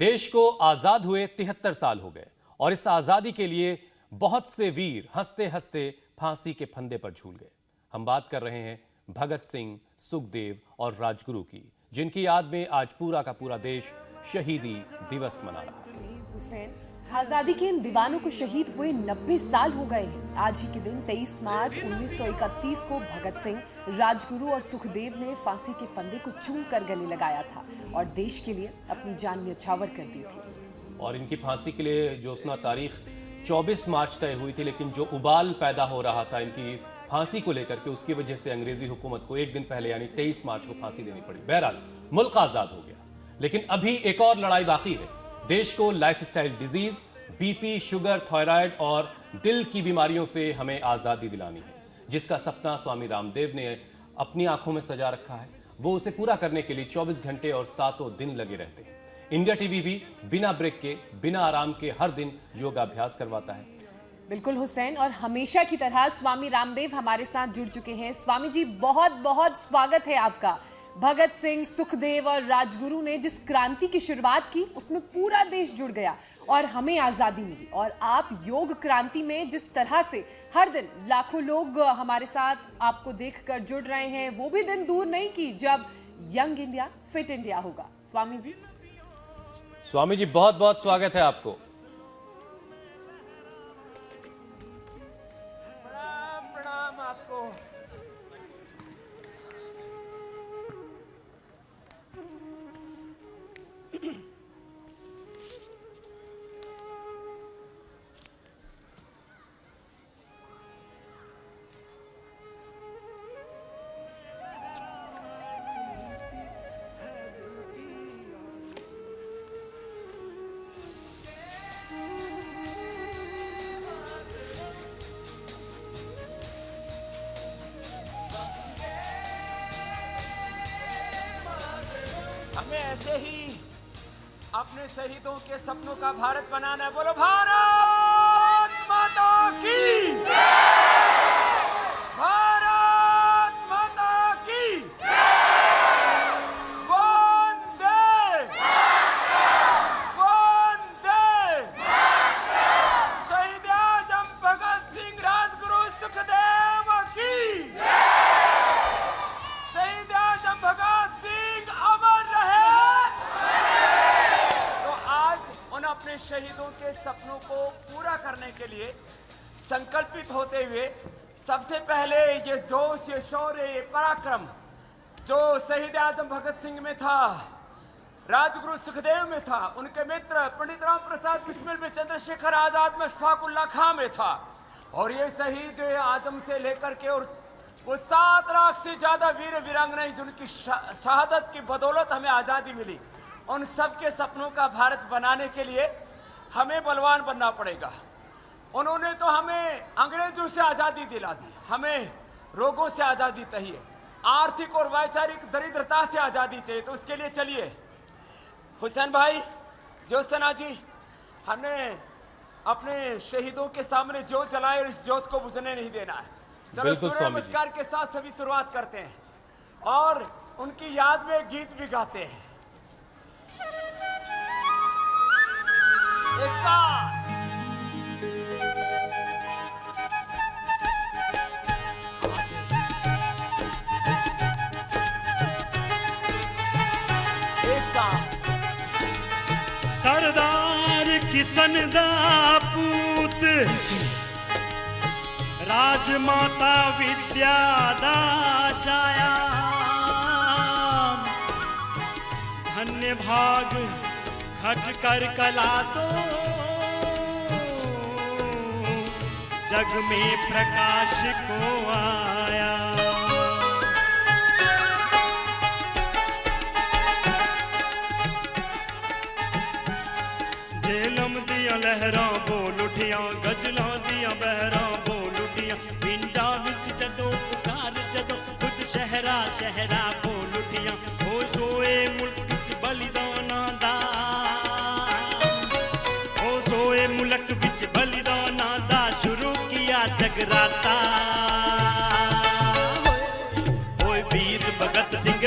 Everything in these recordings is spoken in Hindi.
देश को आजाद हुए 73 साल हो गए और इस आजादी के लिए बहुत से वीर हंसते हंसते फांसी के फंदे पर झूल गए। हम बात कर रहे हैं भगत सिंह, सुखदेव और राजगुरु की, जिनकी याद में आज पूरा का पूरा देश शहीदी दिवस मना रहा है। हुसैन, आजादी के इन दीवानों को शहीद हुए 90 साल हो गए हैं। आज ही के दिन 23 मार्च 1931 को भगत सिंह, राजगुरु और सुखदेव ने फांसी के फंदे को चूम कर गले लगाया था और देश के लिए अपनी जान न्यौछावर कर दी थी। और इनकी फांसी के लिए जो उसना तारीख 24 मार्च तय हुई थी, लेकिन जो उबाल पैदा हो रहा था इनकी फांसी को लेकर के, उसकी वजह से अंग्रेजी हुकूमत को एक दिन पहले यानी 23 मार्च को फांसी देनी पड़ी। बहरहाल मुल्क आजाद हो गया, लेकिन अभी एक और लड़ाई बाकी है। देश को lifestyle disease, BP, sugar, thyroid और दिल की बीमारियों से हमें आजादी दिलानी है, जिसका सपना स्वामी रामदेव ने अपनी आंखों में सजा रखा है। वो उसे पूरा करने के लिए 24 घंटे और 7 दिन लगे रहते हैं। इंडिया टीवी भी बिना ब्रेक के, बिना आराम के हर दिन योगाभ्यास करवाता है। बिल्कुल हुसैन, और हमेशा की तरह स्वामी रामदेव हमारे साथ जुड़ चुके हैं। स्वामी जी, बहुत बहुत स्वागत है आपका। भगत सिंह, सुखदेव और राजगुरु ने जिस क्रांति की शुरुआत की, उसमें पूरा देश जुड़ गया और हमें आजादी मिली। और आप योग क्रांति में जिस तरह से हर दिन लाखों लोग हमारे साथ आपको देखकर जुड़ रहे हैं, वो भी दिन दूर नहीं की जब यंग इंडिया, फिट इंडिया होगा। स्वामी जी बहुत बहुत स्वागत है आपको। प्रणाम आपको। हमें ऐसे ही अपने शहीदों के सपनों का भारत बनाना है। बोलो भारत माता की, भारत माता की, वंदे वंदे। शहीद आजम भगत सिंह, राजगुरु, सुखदेव की, शहीद आजम भगत सिंह अमर रहे। अपने शहीदों के सपनों को पूरा करने के लिए संकल्पित होते हुए सबसे पहले ये जोश, ये शौर्य, ये पराक्रम जो शहीद आजम भगत सिंह में था, राजगुरु सुखदेव में था, उनके मित्र पंडित राम प्रसाद बिस्मिल में, चंद्रशेखर आजाद में, अशफाक उल्लाह खां में था। और ये शहीद आजम से लेकर के और वो 7 लाख से ज्यादा वीर वीरांगनाएं जिनकी शहादत की बदौलत हमें आजादी मिली, उन सबके सपनों का भारत बनाने के लिए हमें बलवान बनना पड़ेगा। उन्होंने तो हमें अंग्रेजों से आजादी दिला दी, हमें रोगों से आजादी चाहिए, आर्थिक और वैचारिक दरिद्रता से आजादी चाहिए। तो उसके लिए चलिए हुसैन भाई, ज्योत्सना जी, हमने अपने शहीदों के सामने ज्योत जलाए और इस ज्योत को बुझने नहीं देना है। चलो सूर्य नमस्कार के साथ सभी शुरुआत करते हैं और उनकी याद में गीत भी गाते हैं। एक साथ सरदार किशन दा पूत, राजमाता विद्या दा जाया, धन्य भाग खट कर कला तो जग में प्रकाश को आया। झेलम दिया लहरां बोल उठियां, गजलां दिया बहरां बोल उठियां, पिंडा विच जदों पुकार जदों खुद शहरा शहरा बोल उठियां, होश होए मुल्क विच बलिदानां दा, होश होए मुल्क विच बलिदानां दा, शुरू किया जगराता। होए वीर भगत सिंह,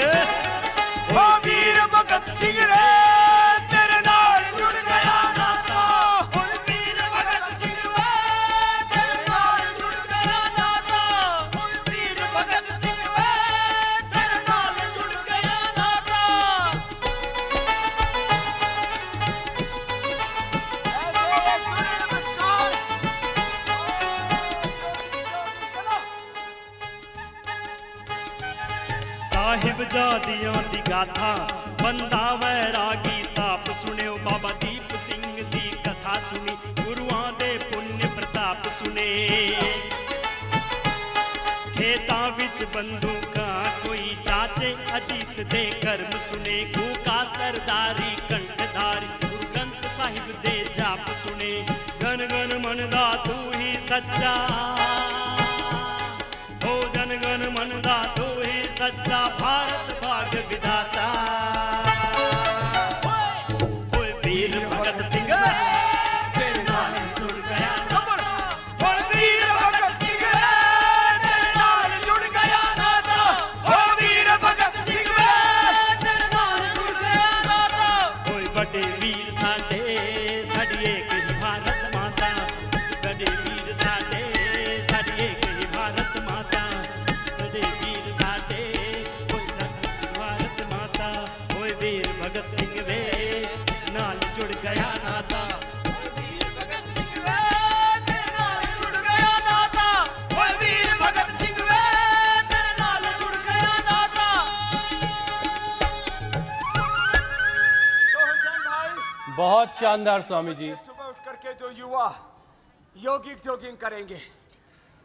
ओ वीर भगत सिंह रे, तेरे नाल आजादियां दी गाथा बंदा वैरागी ताप सुनियो बाबा दीप सिंह दी कथा सुनी गुरुआं दे पुण्य प्रताप सुने खेतां विच बंदूकां कोई चाचे अजीत दे कर्म सुने कूका सरदारी कंठधारी गुरु ग्रंथ साहिब दे जाप सुने गन गन मन दा तू ही सच्चा ओ जन गन मन दा तू ही सच्चा भारत भाग विधाता ओए वीर भगत सिंह तेरे नाल जुड़ गया और वीर भगत सिंह तेरे नाल जुड़ गया नाता ओ वीर भगत सिंह तेरे नाल जुड़ गया नाता ओए बड़े वीर साडे साडी एक ही भारत माता बड़े वीर साडे साडी एक ही भारत माता बड़े वीर साडे ओए साडी भारत माता ओए वीर भगत सिंह वे नाल जुड़ गया नाता वीर भगत सिंह तेरे नाल जुड़ गया नाता ओ वीर भगत सिंह तेरे नाल जुड़ गया नाता तो हुसैन भाई बहुत शानदार स्वामी जी। सुबह उठ करके जो युवा योगिक जोगिंग करेंगे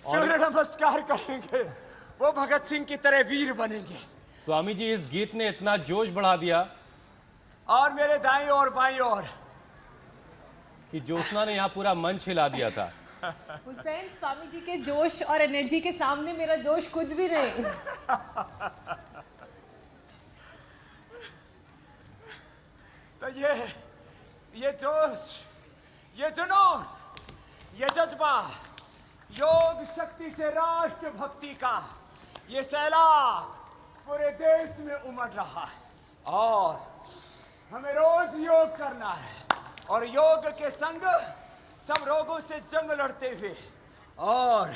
सूर्य नमस्कार करेंगे वो भगत सिंह की तरह वीर बनेंगे स्वामी जी, इस गीत ने इतना जोश बढ़ा दिया और मेरे दाईं और बाईं और कि ज्योत्सना ने यहाँ पूरा मंच हिला दिया था। हुसैन, स्वामी जी के जोश और एनर्जी के सामने मेरा जोश कुछ भी नहीं। तो ये जोश, ये जुनून, ये जज्बा, योग शक्ति से राष्ट्र भक्ति का ये सैलाब पूरे देश में उमड़ रहा है और हमें रोज योग करना है और योग के संग सब रोगों से जंग लड़ते हुए और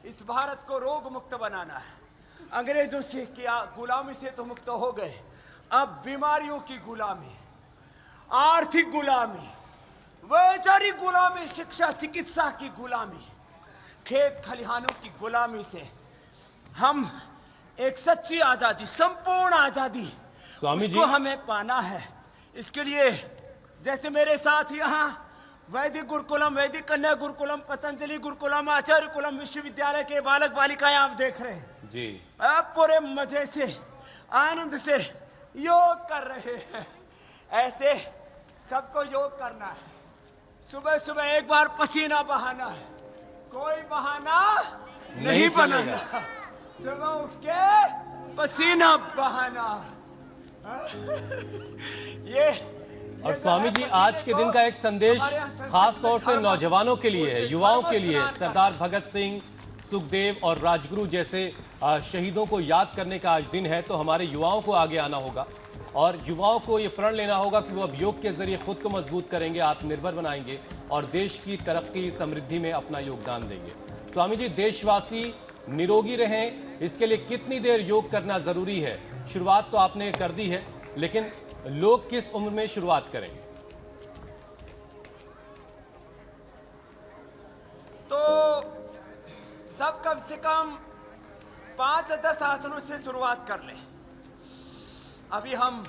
इस भारत को रोग मुक्त बनाना है। अंग्रेजों से क्या गुलामी से तो मुक्त हो गए, अब बीमारियों की गुलामी, आर्थिक गुलामी, वैचारिक गुलामी, शिक्षा चिकित्सा की गुलामी, खेत खलिहानों की गुलामी से हम एक सच्ची आजादी, संपूर्ण आजादी स्वामी उसको जी। हमें पाना है। इसके लिए जैसे मेरे साथ यहाँ वैदिक गुरुकुलम, वैदिक कन्या गुरुकुलम, पतंजलि गुरुकुलम, आचार्य कुलम विश्वविद्यालय के बालक बालिकाएं आप देख रहे हैं जी, आप पूरे मजे से आनंद से योग कर रहे हैं। ऐसे सबको योग करना है। सुबह सुबह एक बार पसीना बहाना है, कोई बहाना नहीं बनाना। सुबह उठ के पसीना बहाना। ये और स्वामी जी, आज के दिन का एक संदेश खास तौर से नौजवानों के लिए है, युवाओं के लिए। सरदार भगत सिंह, सुखदेव और राजगुरु जैसे शहीदों को याद करने का आज दिन है, तो हमारे युवाओं को आगे आना होगा और युवाओं को ये प्रण लेना होगा कि वो अब योग के जरिए खुद को मजबूत करेंगे, आत्मनिर्भर बनाएंगे और देश की तरक्की समृद्धि में अपना योगदान देंगे। स्वामी जी, देशवासी निरोगी रहें, इसके लिए कितनी देर योग करना जरूरी है? शुरुआत तो आपने कर दी है, लेकिन लोग किस उम्र में शुरुआत करें? तो सब कम से कम 5-10 आसनों से शुरुआत कर लें। अभी हम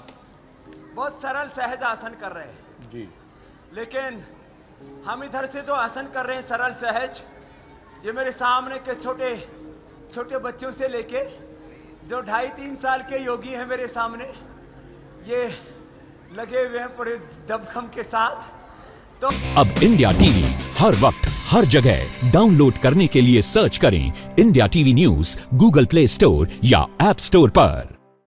बहुत सरल सहज आसन कर रहे हैं जी, लेकिन हम इधर से जो आसन कर रहे हैं सरल सहज, ये मेरे सामने के छोटे छोटे बच्चों से लेके जो 2.5-3 साल के योगी हैं मेरे सामने, ये लगे हुए हैं पूरे दमखम के साथ। तो अब इंडिया टीवी हर वक्त हर जगह डाउनलोड करने के लिए सर्च करें India TV news Google play store या ऐप स्टोर पर।